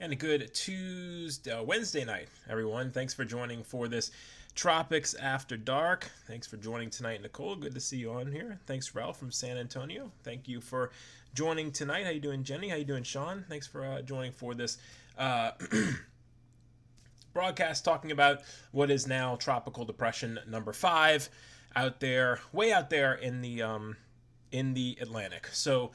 And a good Wednesday night, everyone. Thanks for joining for this Tropics After Dark. Thanks for joining tonight, Nicole. Good to see you on here. Thanks, Ralph from San Antonio. Thank you for joining tonight. How you doing, Jenny? How you doing, Sean? Thanks for joining for this uh, broadcast talking about what is now Tropical Depression number 5 out there, way out there in the Atlantic. So,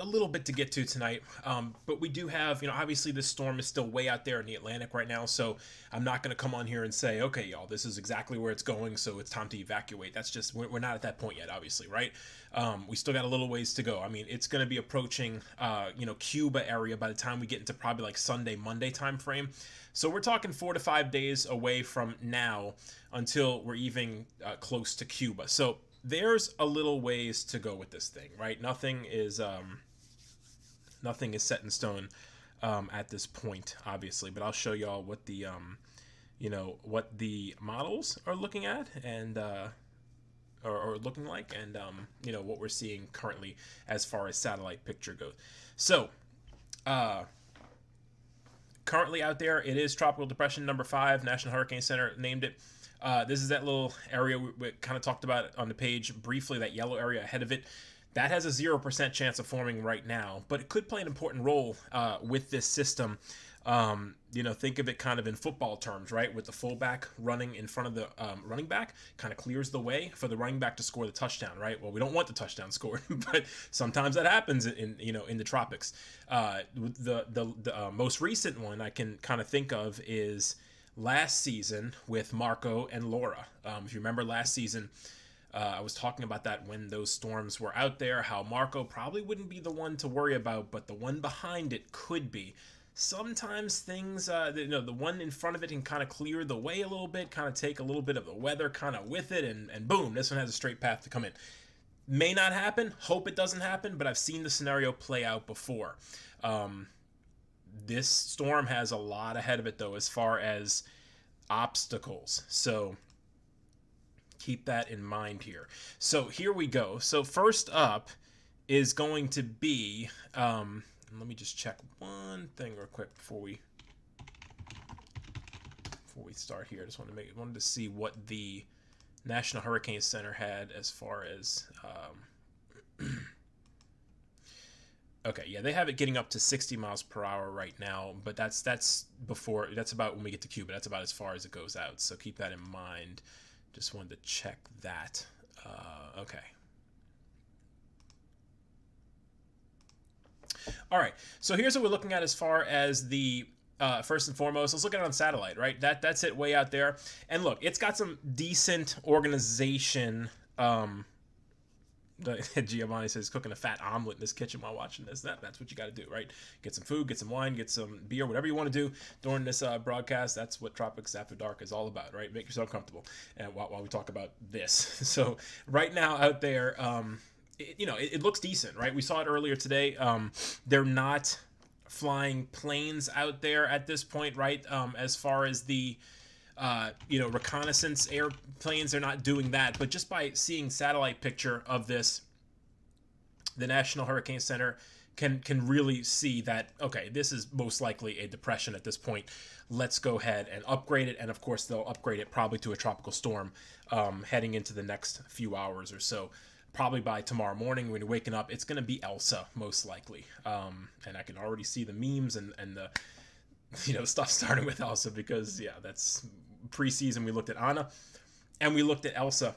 a little bit to get to tonight. But we do have, obviously this storm is still way out there in the Atlantic right now. So I'm not going to come on here and say, okay, y'all, this is exactly where it's going, so it's time to evacuate. That's just, we're not at that point yet, obviously, right? We still got a little ways to go. I mean, it's going to be approaching, Cuba area by the time we get into probably like Sunday, Monday time frame. So we're talking 4 to 5 days away from now until we're even close to Cuba. So there's a little ways to go with this thing, right? Nothing is set in stone at this point, obviously. But I'll show y'all what the what the models are looking at and or looking like, and what we're seeing currently as far as satellite picture goes. So currently out there, it is Tropical Depression number 5. National Hurricane Center named it. This is that little area we kind of talked about on the page briefly, that yellow area ahead of it. That has a 0% chance of forming right now, but it could play an important role with this system. Think of it kind of in football terms, right? With the fullback running in front of the running back, kind of clears the way for the running back to score the touchdown, right? Well, we don't want the touchdown scored, but sometimes that happens in the tropics. The most recent one I can kind of think of is last season with Marco and Laura. If you remember last season, I was talking about that when those storms were out there, how Marco probably wouldn't be the one to worry about, but the one behind it could be. Sometimes things, the one in front of it can kind of clear the way a little bit, kind of take a little bit of the weather kind of with it, and boom, this one has a straight path to come in. May not happen, hope it doesn't happen, but I've seen the scenario play out before. This storm has a lot ahead of it, though, as far as obstacles. So keep that in mind here. So here we go. So first up is going to be, let me just check one thing real quick before we start here. I just wanted to see what the National Hurricane Center had as far as okay, yeah, they have it getting up to 60 miles per hour right now, but that's about when we get to Cuba. That's about as far as it goes out, so keep that in mind. Just wanted to check that. Okay. All right, so here's what we're looking at as far as the first and foremost. Let's look at it on satellite, right? That's it way out there. And look, it's got some decent organization. Giovanni says cooking a fat omelet in this kitchen while watching this. That's what you got to do, right? Get some food, get some wine, get some beer, whatever you want to do during this broadcast. That's what Tropics After Dark is all about, right? Make yourself comfortable and while we talk about this. So right now out there, it looks decent, right? We saw it earlier today. They're not flying planes out there at this point, right? As far as the reconnaissance airplanes, they're not doing that. But just by seeing satellite picture of this, the National Hurricane Center can really see that, okay, this is most likely a depression at this point. Let's go ahead and upgrade it. And of course, they'll upgrade it probably to a tropical storm heading into the next few hours or so. Probably by tomorrow morning when you're waking up, it's going to be Elsa, most likely. And I can already see the memes and the stuff starting with Elsa, because, yeah, that's preseason. We looked at Anna and we looked at Elsa,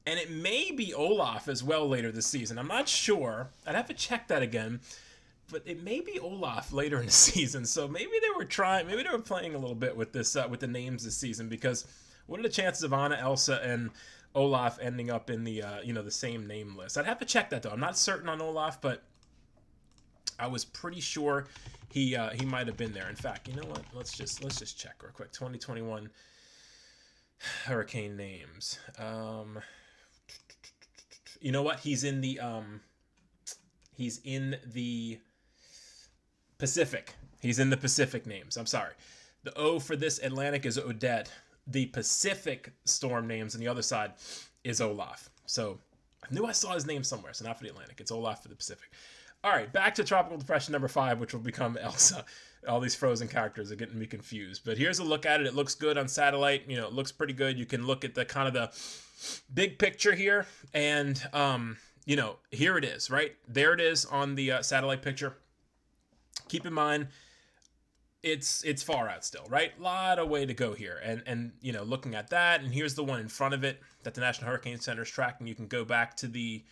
and it may be Olaf as well later this season. I'm not sure. I'd have to check that again, but it may be Olaf later in the season. So maybe they were playing a little bit with this, with the names this season, because what are the chances of Anna, Elsa, and Olaf ending up in the, the same name list? I'd have to check that, though. I'm not certain on Olaf, but I was pretty sure he might have been there. In fact, you know what? Let's just check real quick. 2021 hurricane names. You know what? He's in the Pacific. He's in the Pacific names. I'm sorry. The O for this Atlantic is Odette. The Pacific storm names on the other side is Olaf. So I knew I saw his name somewhere. So not for the Atlantic. It's Olaf for the Pacific. All right, back to Tropical Depression number 5, which will become Elsa. All these frozen characters are getting me confused. But here's a look at it. It looks good on satellite. You know, it looks pretty good. You can look at the kind of the big picture here. And, you know, here it is, right? There it is on the satellite picture. Keep in mind, it's far out still, right? A lot of way to go here. And you know, looking at that, and here's the one in front of it that the National Hurricane Center is tracking. You can go back to the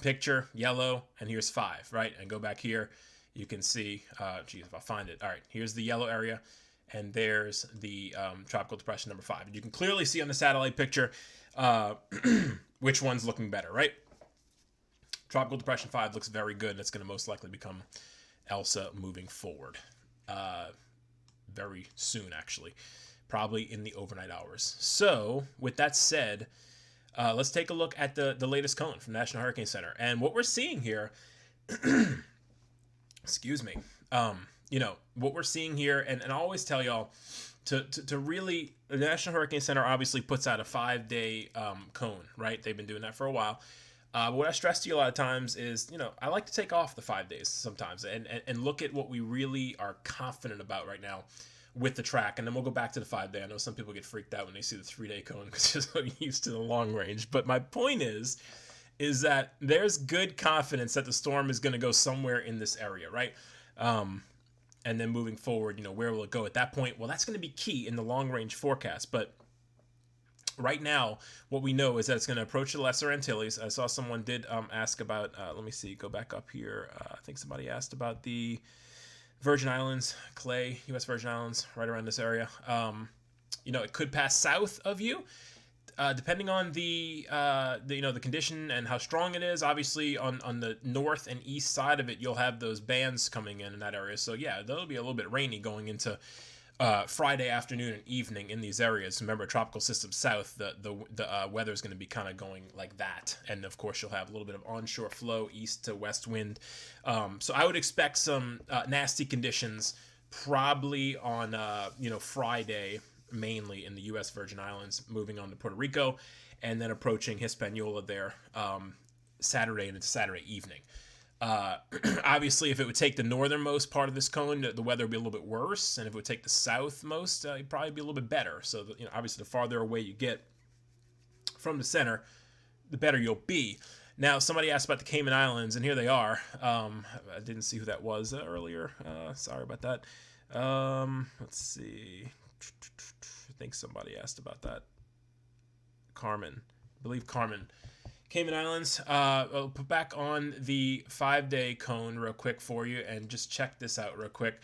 picture, yellow, and here's 5, right? And go back here, you can see, geez, if I find it. All right, here's the yellow area, and there's the Tropical Depression number 5. And you can clearly see on the satellite picture which one's looking better, right? Tropical Depression 5 looks very good, and it's going to most likely become Elsa moving forward very soon, actually, probably in the overnight hours. So with that said, let's take a look at the latest cone from National Hurricane Center. And what we're seeing here, excuse me, you know, what we're seeing here, and I always tell y'all to really, the National Hurricane Center obviously puts out a 5-day cone, right? They've been doing that for a while. But what I stress to you a lot of times is, you know, I like to take off the 5 days sometimes and look at what we really are confident about right now with the track. And then we'll go back to the 5-day. I know some people get freaked out when they see the 3-day cone because they're so used to the long range. But my point is that there's good confidence that the storm is going to go somewhere in this area, right? And then moving forward, you know, where will it go at that point? Well, that's going to be key in the long range forecast. But right now, what we know is that it's going to approach the Lesser Antilles. I saw someone did ask about, let me see, go back up here. I think somebody asked about the Virgin Islands, Clay, U.S. Virgin Islands, right around this area. You know, it could pass south of you, depending on the you know, the condition and how strong it is. Obviously, on the north and east side of it, you'll have those bands coming in that area. So yeah, that'll be a little bit rainy going into Friday afternoon and evening in these areas. Remember, tropical system south, the weather is going to be kind of going like that, and of course you'll have a little bit of onshore flow, east to west wind. So I would expect some nasty conditions probably on you know, Friday, mainly in the U.S. Virgin Islands, moving on to Puerto Rico, and then approaching Hispaniola there Saturday and into Saturday evening. Obviously, if it would take the northernmost part of this cone, the weather would be a little bit worse, and if it would take the southmost, it'd probably be a little bit better. So, you know, obviously, the farther away you get from the center, the better you'll be. Now, somebody asked about the Cayman Islands, and here they are. I didn't see who that was earlier. Sorry about that. Let's see. I think somebody asked about that. Carmen. I believe Carmen. Cayman Islands. I'll put back on the 5-day cone real quick for you and just check this out real quick.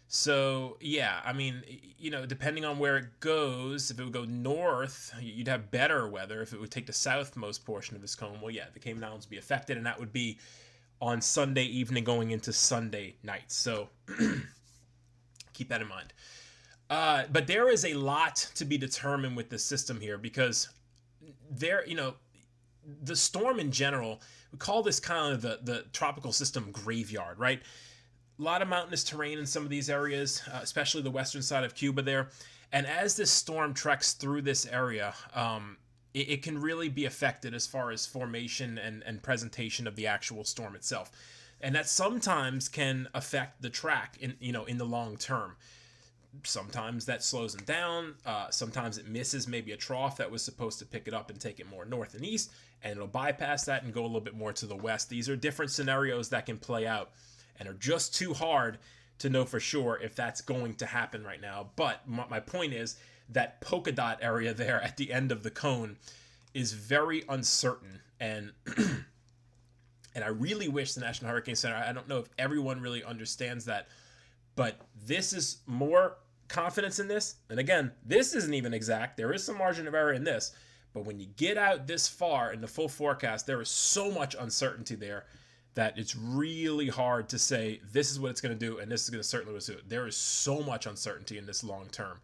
So, yeah, I mean, you know, depending on where it goes, if it would go north, you'd have better weather. If it would take the southmost portion of this cone, well, yeah, the Cayman Islands would be affected, and that would be on Sunday evening going into Sunday night. So, keep that in mind. But there is a lot to be determined with this system here because there, you know, the storm in general, we call this kind of the tropical system graveyard, right? A lot of mountainous terrain in some of these areas, especially the western side of Cuba there. And as this storm treks through this area, it can really be affected as far as formation and presentation of the actual storm itself. And that sometimes can affect the track in the long term. Sometimes that slows them down. Sometimes it misses maybe a trough that was supposed to pick it up and take it more north and east, and it'll bypass that and go a little bit more to the west. These are different scenarios that can play out and are just too hard to know for sure if that's going to happen right now. But my point is that polka dot area there at the end of the cone is very uncertain, and and I really wish the National Hurricane Center, I don't know if everyone really understands that, but this is more confidence in this. And again, this isn't even exact. There is some margin of error in this. But when you get out this far in the full forecast, there is so much uncertainty there that it's really hard to say this is what it's going to do and this is going to certainly do it. There is so much uncertainty in this long term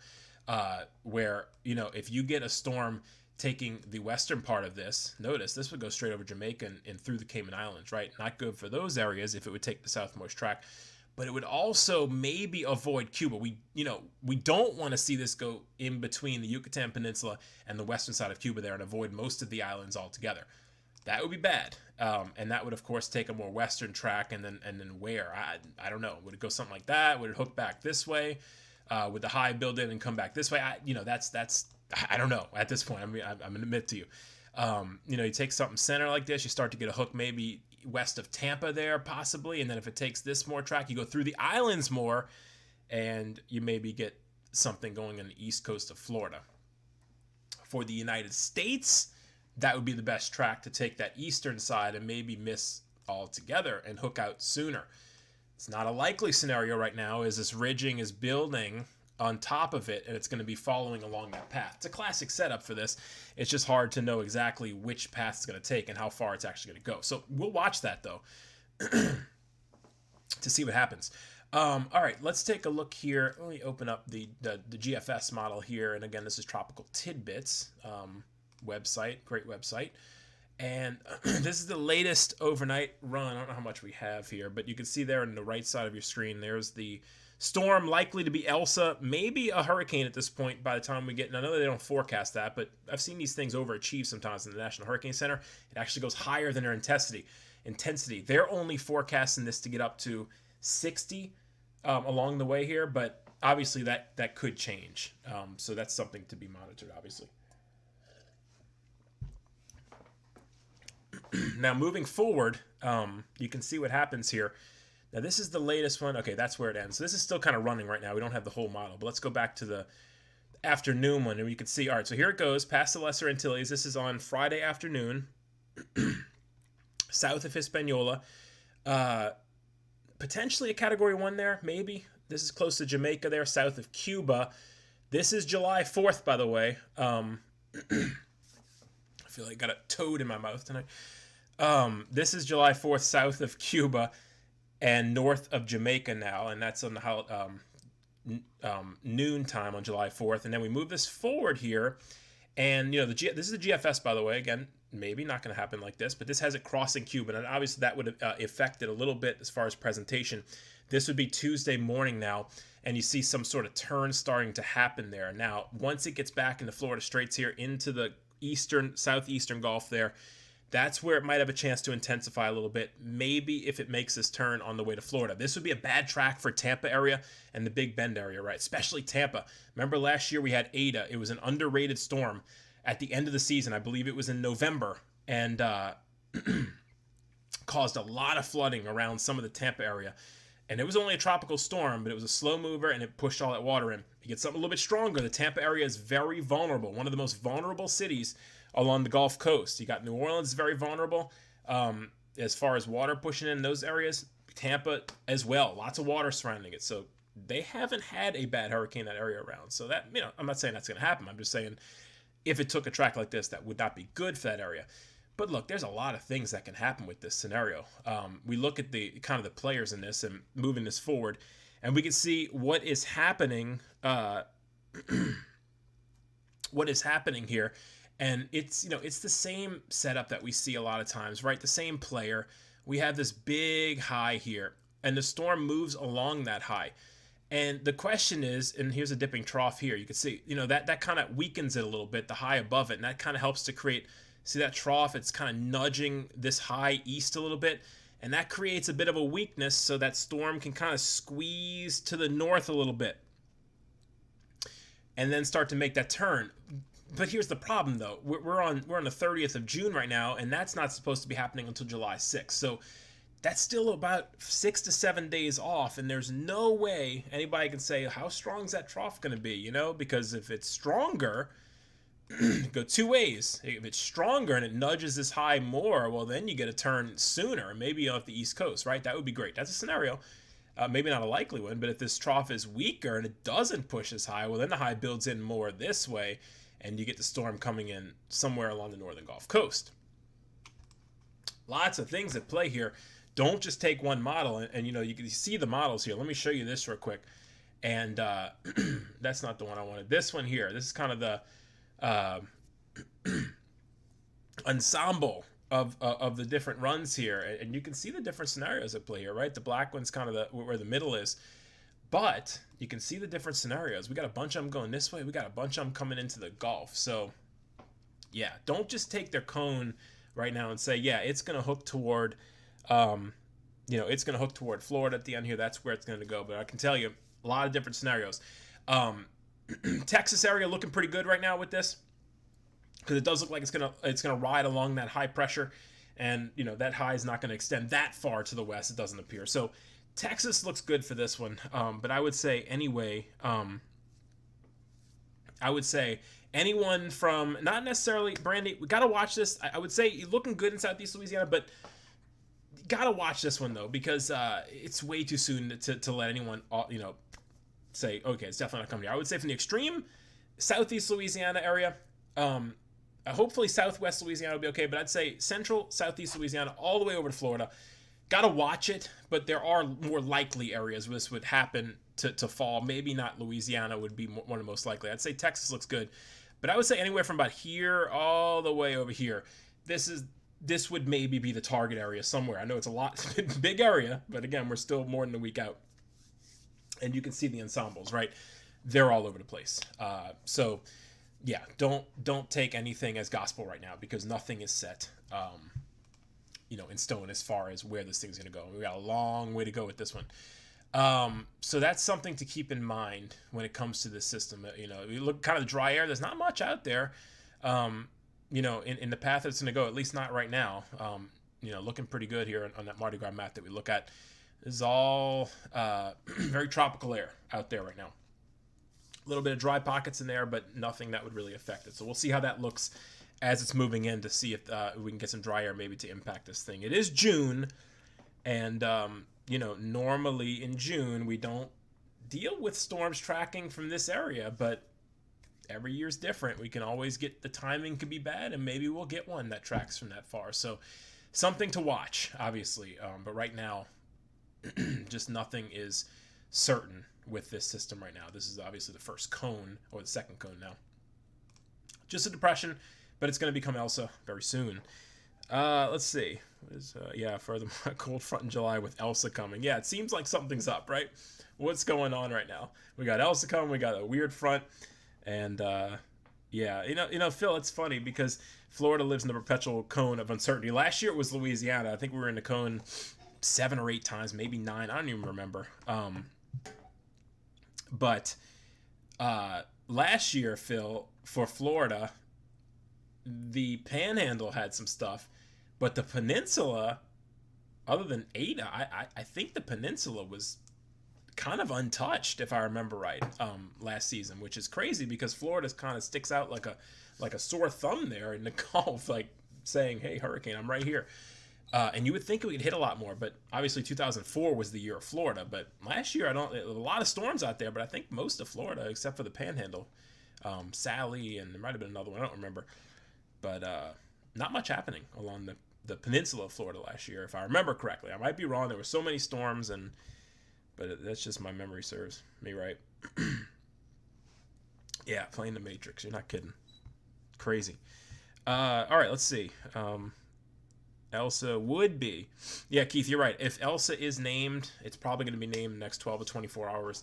where, you know, if you get a storm taking the western part of this, notice this would go straight over Jamaica and through the Cayman Islands, right? Not good for those areas if it would take the southmost track. But it would also maybe avoid Cuba. We don't want to see this go in between the Yucatan Peninsula and the western side of Cuba there and avoid most of the islands altogether. That would be bad. And that would, of course, take a more western track, and then where? I don't know. Would it go something like that? Would it hook back this way? Would the high build in and come back this way? That's I don't know at this point. I mean, I'm gonna admit to you. You take something center like this, you start to get a hook maybe west of Tampa there, possibly, and then if it takes this more track, you go through the islands more, and you maybe get something going on the east coast of Florida. For the United States, that would be the best track to take that eastern side and maybe miss altogether and hook out sooner. It's not a likely scenario right now, as this ridging is building on top of it, and it's going to be following along that path. It's a classic setup for this. It's just hard to know exactly which path it's going to take and how far it's actually going to go. So we'll watch that, though, to see what happens. All right, let's take a look here. Let me open up the GFS model here. And again, this is Tropical Tidbits website, great website. And this is the latest overnight run. I don't know how much we have here, but you can see there on the right side of your screen, there's the storm likely to be Elsa, maybe a hurricane at this point by the time we get. And I know they don't forecast that, but I've seen these things overachieve sometimes in the National Hurricane Center. It actually goes higher than their intensity. They're only forecasting this to get up to 60 along the way here, but obviously that could change. So that's something to be monitored, obviously. Now, moving forward, you can see what happens here. Now, this is the latest one. Okay, that's where it ends. So this is still kind of running right now. We don't have the whole model, but let's go back to the afternoon one, and you can see, all right, so here it goes, past the Lesser Antilles. This is on Friday afternoon, south of Hispaniola. Potentially a Category 1 there, maybe. This is close to Jamaica there, south of Cuba. This is July 4th, by the way. I feel like I got a toad in my mouth tonight. This is July 4th, south of Cuba and north of Jamaica now, and that's on the noon time on July 4th. And then we move this forward here, and this is the GFS, by the way. Again, maybe not going to happen like this, but this has it crossing Cuba, and obviously that would affect it a little bit as far as presentation. This would be Tuesday morning now, and you see some sort of turn starting to happen there. Now, once it gets back into Florida Straits here, into the southeastern Gulf there, that's where it might have a chance to intensify a little bit, maybe if it makes this turn on the way to Florida. This would be a bad track for Tampa area and the Big Bend area, right? Especially Tampa. Remember last year we had Ada. It was an underrated storm at the end of the season. I believe it was in November, and caused a lot of flooding around some of the Tampa area. And it was only a tropical storm, but it was a slow mover, and it pushed all that water in. You get something a little bit stronger. The Tampa area is very vulnerable. One of the most vulnerable cities along the Gulf Coast. You got New Orleans is very vulnerable as far as water pushing in those areas. Tampa as well. Lots of water surrounding it. So they haven't had a bad hurricane in that area around. So that, I'm not saying that's going to happen. I'm just saying if it took a track like this, that would not be good for that area. But look, there's a lot of things that can happen with this scenario. We look at the kind of the players in this and moving this forward, and we can see what is happening. What is happening here, and it's the same setup that we see a lot of times, right? The same player. We have this big high here, and the storm moves along that high. And the question is, and here's a dipping trough here. You can see, that kind of weakens it a little bit, the high above it, and that kind of helps to create. See that trough? It's kind of nudging this high east a little bit, and that creates a bit of a weakness so that storm can kind of squeeze to the north a little bit and then start to make that turn. But here's the problem, though. We're on the 30th of June right now, and that's not supposed to be happening until July 6th. So that's still about 6 to 7 days off, and there's no way anybody can say, how strong is that trough going to be, Because if it's stronger, go two ways. If it's stronger and it nudges this high more, well, then you get a turn sooner, maybe off the East Coast, right? That would be great. That's a scenario. Maybe not a likely one, but if this trough is weaker and it doesn't push as high, well, then the high builds in more this way, and you get the storm coming in somewhere along the northern Gulf Coast. Lots of things at play here. Don't just take one model, and you can see the models here. Let me show you this real quick. And that's not the one I wanted. This one here. This is kind of the ensemble of the different runs here, and you can see the different scenarios at play here, right? The black one's kind of where the middle is, but you can see the different scenarios. We got a bunch of them going this way. We got a bunch of them coming into the Gulf. So yeah, don't just take their cone right now and say, yeah, it's going to hook toward, it's going to hook toward Florida at the end here. That's where it's going to go. But I can tell you a lot of different scenarios. Texas area looking pretty good right now with this, because it does look like it's gonna ride along that high pressure, and that high is not going to extend that far to the west. It doesn't appear. So Texas looks good for this one. But I would say anyway. I would say anyone from, not necessarily Brandy. We got to watch this. I would say you're looking good in Southeast Louisiana, but you got to watch this one though, because it's way too soon to let anyone say, okay, it's definitely not coming here. I would say from the extreme Southeast Louisiana area, hopefully Southwest Louisiana will be okay, but I'd say Central, Southeast Louisiana, all the way over to Florida. Got to watch it, but there are more likely areas where this would happen to fall. Maybe not Louisiana would be one of the most likely. I'd say Texas looks good, but I would say anywhere from about here all the way over here. This would maybe be the target area somewhere. I know it's a lot, big area, but again, we're still more than a week out. And you can see the ensembles, right? They're all over the place. So yeah, don't take anything as gospel right now, because nothing is set, in stone as far as where this thing's going to go. We got a long way to go with this one. So that's something to keep in mind when it comes to this system. You look kind of the dry air. There's not much out there, in the path it's going to go, at least not right now. Looking pretty good here on that Mardi Gras map that we look at. This is all very tropical air out there right now. A little bit of dry pockets in there, but nothing that would really affect it. So we'll see how that looks as it's moving in, to see if we can get some dry air maybe to impact this thing. It is June, and normally in June we don't deal with storms tracking from this area, but every year's different. We can always get, the timing could be bad, and maybe we'll get one that tracks from that far. So something to watch, obviously. But right now, just nothing is certain with this system right now. This is obviously the first cone, or the second cone now. Just a depression, but it's going to become Elsa very soon. Let's see. Furthermore, a cold front in July with Elsa coming. Yeah, it seems like something's up, right? What's going on right now? We got Elsa coming. We got a weird front, and Phil, it's funny because Florida lives in the perpetual cone of uncertainty. Last year it was Louisiana. I think we were in the cone 7 or 8 times, maybe 9. I don't even remember. But last year, Phil, for Florida, the Panhandle had some stuff, but the Peninsula, other than Ada, I think the Peninsula was kind of untouched, if I remember right, last season, which is crazy because Florida kind of sticks out like a sore thumb there in the Gulf, like saying, "Hey, hurricane, I'm right here." And you would think we could hit a lot more, but obviously 2004 was the year of Florida. But last year, a lot of storms out there, but I think most of Florida, except for the Panhandle, Sally, and there might have been another one, I don't remember. But not much happening along the peninsula of Florida last year, if I remember correctly. I might be wrong. There were so many storms, but that's just my memory serves me right. Yeah, playing the Matrix. You're not kidding. Crazy. All right, let's see. Elsa would be. Yeah, Keith, you're right. If Elsa is named, it's probably going to be named in the next 12 to 24 hours.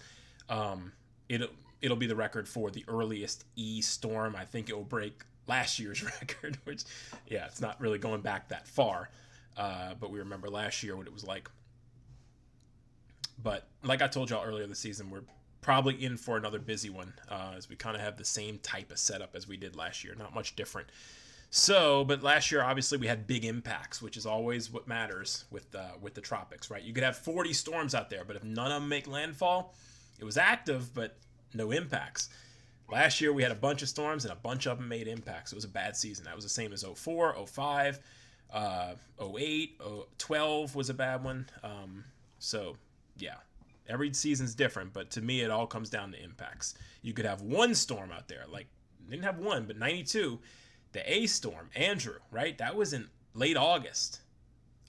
It'll be the record for the earliest E storm. I think it will break last year's record, which, yeah, it's not really going back that far. But we remember last year what it was like. But like I told y'all earlier this season, we're probably in for another busy one, as we kind of have the same type of setup as we did last year. Not much different. So, but last year, obviously, we had big impacts, which is always what matters with the tropics, right? You could have 40 storms out there, but if none of them make landfall, it was active, but no impacts. Last year, we had a bunch of storms, and a bunch of them made impacts. It was a bad season. That was the same as 04, 05, 08, 12 was a bad one. So, yeah, every season's different, but to me, it all comes down to impacts. You could have one storm out there, like, didn't have one, but 92, the A storm, Andrew, right? That was in late August.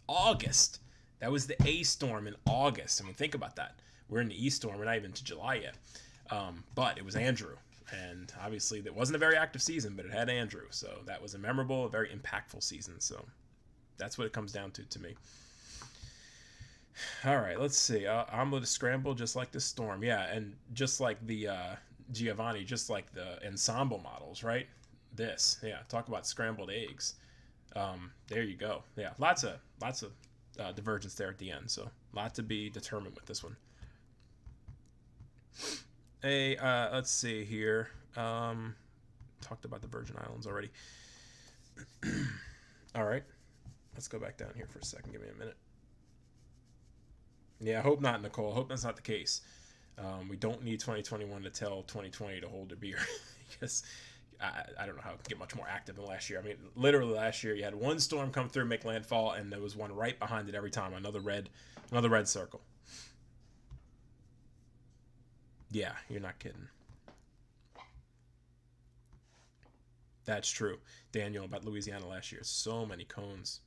That was the A storm in August. I mean, think about that. We're in the E storm. We're not even to July yet. But it was Andrew. And obviously, that wasn't a very active season, but it had Andrew. So that was a memorable, a very impactful season. So that's what it comes down to me. All right, let's see. Omelet is scrambled just like this storm. Yeah, and just like the Giovanni, just like the ensemble models, right? This, yeah, talk about scrambled eggs. There you go. Yeah, lots of divergence there at the end. So a lot to be determined with this one. Let's see here. Talked about the Virgin Islands already. All right, let's go back down here for a second. Give me a minute. Yeah, I hope not, Nicole. I hope that's not the case. We don't need 2021 to tell 2020 to hold their beer because I don't know how it can get much more active than last year. I mean, literally last year you had one storm come through, make landfall, and there was one right behind it every time. Another red circle. Yeah, you're not kidding. That's true. Daniel, about Louisiana last year. So many cones.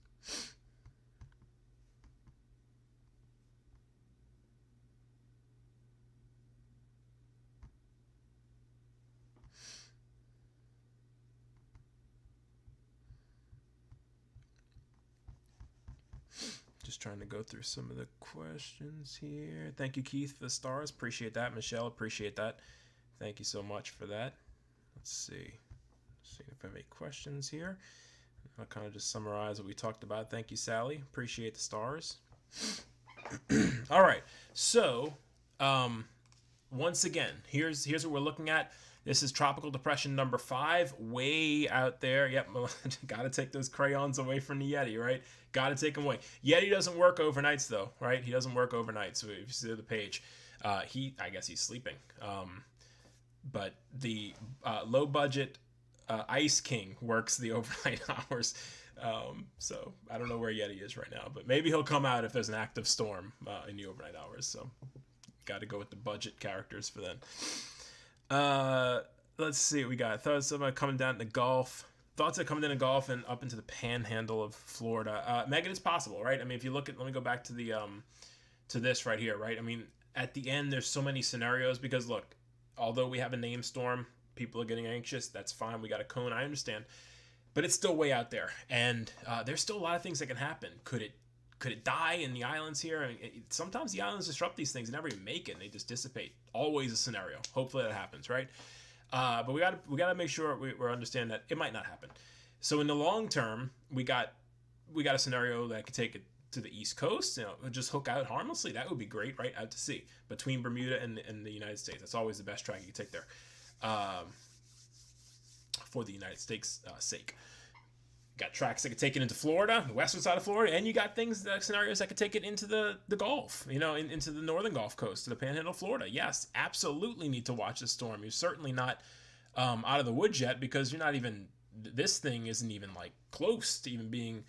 Just trying to go through some of the questions here. Thank you, Keith, for the stars. Appreciate that. Michelle, appreciate that. Thank you so much for that. Let's see. See if I have any questions here. I'll kind of just summarize what we talked about. Thank you, Sally. Appreciate the stars. All right. So, once again, here's what we're looking at. This is Tropical Depression number 5, way out there. Yep, got to take those crayons away from the Yeti, right? Got to take them away. Yeti doesn't work overnights, though, right? He doesn't work overnight. So if you see the page, I guess he's sleeping. But the low budget Ice King works the overnight hours. So I don't know where Yeti is right now, but maybe he'll come out if there's an active storm in the overnight hours. So got to go with the budget characters for then. Let's see what we got. Thoughts about coming down to the Gulf. Thoughts of coming down to Gulf and up into the panhandle of Florida. Megan, it's possible, right? I mean, if you look at, let me go back to the to this right here, right? I mean, at the end, there's so many scenarios because look, although we have a name storm, people are getting anxious. That's fine. We got a cone. I understand, but it's still way out there, and there's still a lot of things that can happen. Could it die in the islands here? I mean, sometimes the islands disrupt these things and never even make it. And they just dissipate. Always a scenario. Hopefully that happens, right? But we gotta make sure we understand that it might not happen. So in the long term, we got a scenario that could take it to the East Coast, just hook out harmlessly. That would be great, right? Out to sea between Bermuda and the United States. That's always the best track you can take there, for the United States' sake. Got tracks that could take it into Florida, the western side of Florida, and you got scenarios that could take it into the Gulf, into the northern Gulf Coast, to the Panhandle of Florida. Yes, absolutely need to watch this storm. You're certainly not out of the woods yet because you're not even. This thing isn't even like close to even being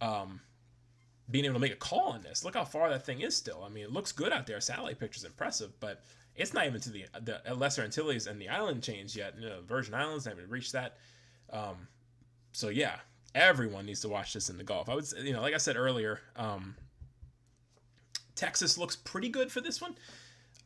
able to make a call on this. Look how far that thing is still. I mean, it looks good out there. Satellite picture's impressive, but it's not even to the Lesser Antilles and the island chains yet. Virgin Islands haven't reached that. So yeah. Everyone needs to watch this in the Gulf. I would say, like I said earlier, Texas looks pretty good for this one.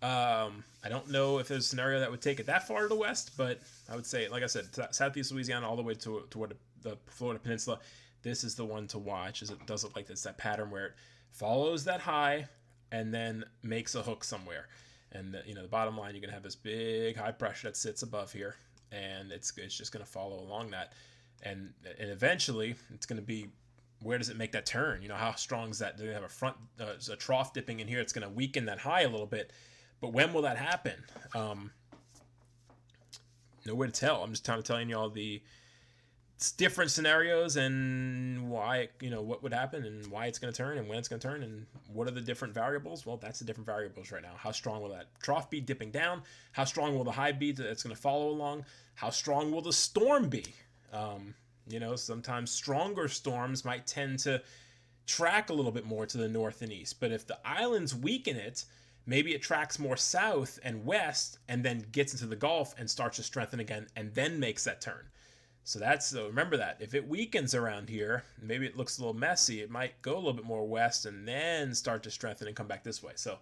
I don't know if there's a scenario that would take it that far to the west, but I would say, like I said, southeast Louisiana all the way toward the Florida Peninsula. This is the one to watch, as it does look like this, that pattern where it follows that high and then makes a hook somewhere. And the bottom line, you're gonna have this big high pressure that sits above here, and it's just gonna follow along that. And eventually, it's going to be, where does it make that turn? How strong is that? Do they have a trough dipping in here? It's going to weaken that high a little bit. But when will that happen? No way to tell. I'm just kind of telling you all the different scenarios and why, what would happen and why it's going to turn and when it's going to turn and what are the different variables. Well, that's the different variables right now. How strong will that trough be dipping down? How strong will the high be that's going to follow along? How strong will the storm be? Sometimes stronger storms might tend to track a little bit more to the north and east. But if the islands weaken it, maybe it tracks more south and west and then gets into the Gulf and starts to strengthen again and then makes that turn. So remember that. If it weakens around here, maybe it looks a little messy. It might go a little bit more west and then start to strengthen and come back this way. So,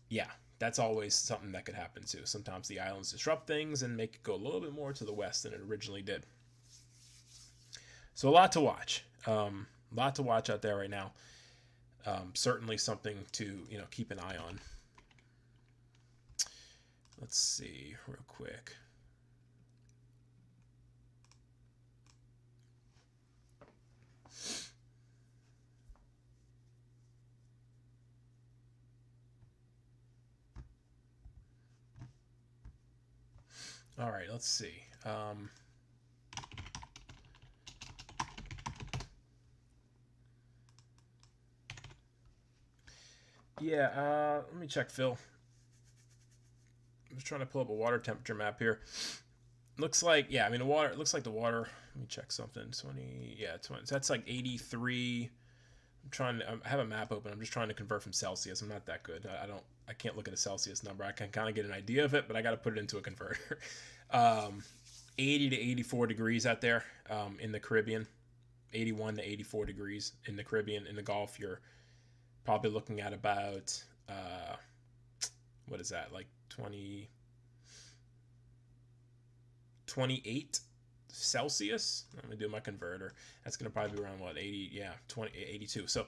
yeah, that's always something that could happen too. Sometimes the islands disrupt things and make it go a little bit more to the west than it originally did. So a lot to watch. Out there right now. Certainly something to keep an eye on. Let's see real quick. All right, let's see. Yeah, let me check, Phil. I'm just trying to pull up a water temperature map here. Looks like, yeah, I mean, the water, it looks like the water, let me check something. 20, yeah, 20, so that's like 83. I have a map open. I'm just trying to convert from Celsius. I'm not that good. I can't look at a Celsius number. I can kind of get an idea of it, but I got to put it into a converter. 80 to 84 degrees out there in the Caribbean. 81 to 84 degrees in the Caribbean. In the Gulf, you're probably looking at about, what is that, like 28 Celsius. I'm going to do my converter. That's going to probably be around, what, 80, yeah, 82. So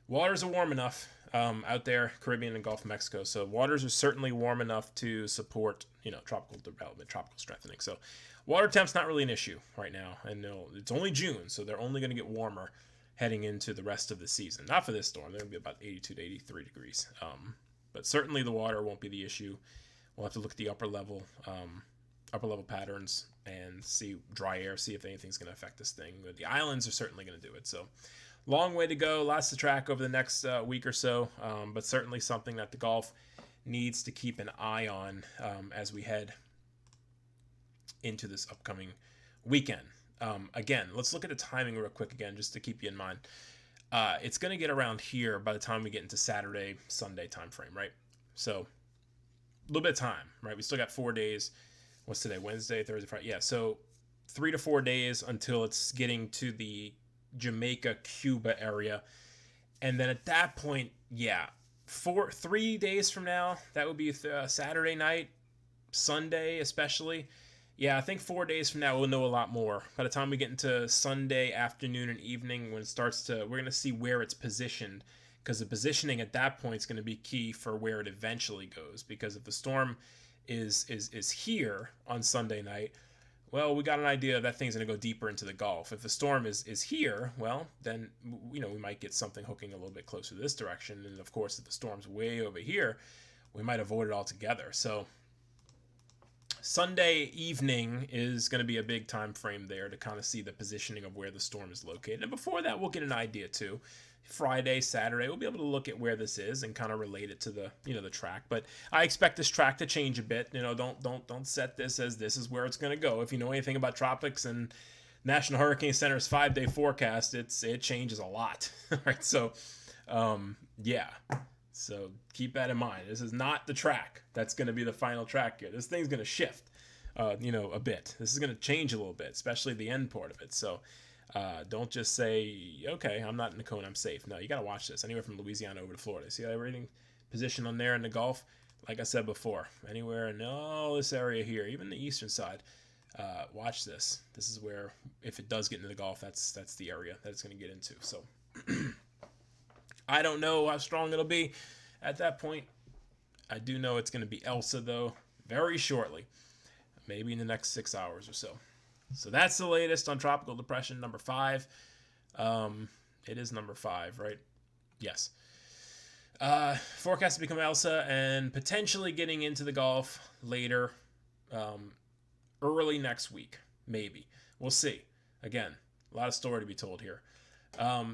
waters are warm enough out there, Caribbean and Gulf of Mexico. So waters are certainly warm enough to support, tropical development, tropical strengthening. So water temp's not really an issue right now. And it's only June, so they're only going to get warmer heading into the rest of the season. Not for this storm. They're going to be about 82 to 83 degrees. But certainly the water won't be the issue. We'll have to look at the upper level patterns and see dry air, see if anything's going to affect this thing. But the islands are certainly going to do it. So long way to go, lots to track over the next week or so, but certainly something that the Gulf needs to keep an eye on as we head into this upcoming weekend. Again, let's look at the timing real quick again, just to keep you in mind. It's going to get around here by the time we get into Saturday, Sunday time frame, right? So a little bit of time, right? We still got 4 days. What's today? Wednesday, Thursday, Friday. Yeah, so 3 to 4 days until it's getting to the Jamaica, Cuba area. And then at that point, yeah, 3 days from now, that would be Saturday night, Sunday especially. Yeah, I think 4 days from now, we'll know a lot more. By the time we get into Sunday afternoon and evening, when it starts to, we're going to see where it's positioned, because the positioning at that point is going to be key for where it eventually goes. Because if the storm is here on Sunday night, well, we got an idea that thing's going to go deeper into the Gulf. If the storm is here, well, then, we might get something hooking a little bit closer to this direction. And, of course, if the storm's way over here, we might avoid it altogether. So Sunday evening is going to be a big time frame there to kind of see the positioning of where the storm is located. And before that, we'll get an idea, too. Friday, Saturday, we'll be able to look at where this is and kind of relate it to the, the track. But I expect this track to change a bit. Don't set this as this is where it's going to go. If you know anything about tropics and National Hurricane Center's 5-day forecast, it changes a lot. All right, so yeah. So keep that in mind. This is not the track that's going to be the final track here. This thing's going to shift, a bit. This is going to change a little bit, especially the end part of it. So don't just say, okay, I'm not in the cone, I'm safe. No, you got to watch this. Anywhere from Louisiana over to Florida. See how everything positioned on there in the Gulf? Like I said before, anywhere in all this area here, even the eastern side, watch this. This is where, if it does get into the Gulf, that's the area that it's going to get into. So I don't know how strong it'll be at that point. I do know it's going to be Elsa, though, very shortly. Maybe in the next 6 hours or so. So that's the latest on Tropical Depression number 5. It is number 5, right? Yes. Forecast to become Elsa and potentially getting into the Gulf later, early next week, maybe. We'll see. Again, a lot of story to be told here.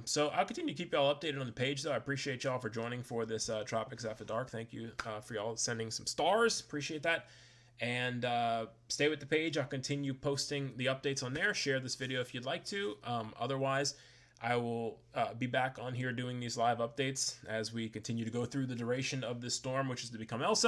So I'll continue to keep y'all updated on the page, though. I appreciate y'all for joining for this Tropics After Dark. Thank you for y'all sending some stars. Appreciate that. And stay with the page. I'll continue posting the updates on there. Share this video if you'd like to. Otherwise, I will be back on here doing these live updates as we continue to go through the duration of this storm, which is to become Elsa.